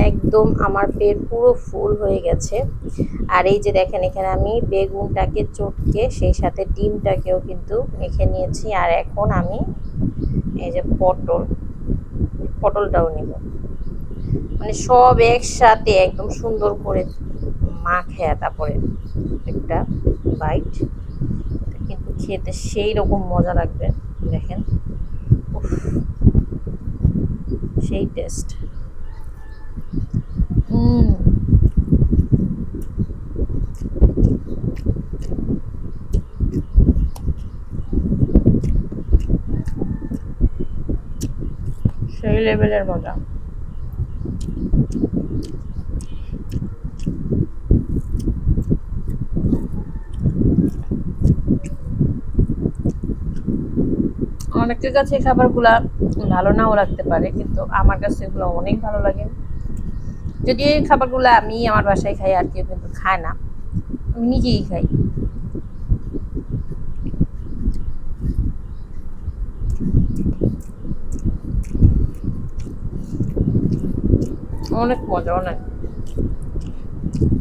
একদম আমার পেট পুরো ফুল হয়ে গেছে। আর এই যে দেখেন এখানে আমি বেগুনটাকে চটকে সেই সাথে ডিমটাকেও কিন্তু মেখে নিয়েছি। আর এখন আমি এই যে পটলটাও নিব, মানে সব একসাথে একদম সুন্দর করে মাখে তারপরে একটা বাইট, কিন্তু খেতে সেই রকম মজা লাগবে। দেখেন, উফ, সেই টেস্ট। হুম, সেই লেভেলের মজা। অনেকের কাছে এই খাবারগুলা ভালো নাও লাগতে পারে, কিন্তু আমার কাছে এগুলো অনেক ভালো লাগে। যদি এই খাবারগুলো আমি আমার বাসায় খাই, আর কেউ কিন্তু খায় না, আমি নিজেই খাই। অনেক মজা, অনেক।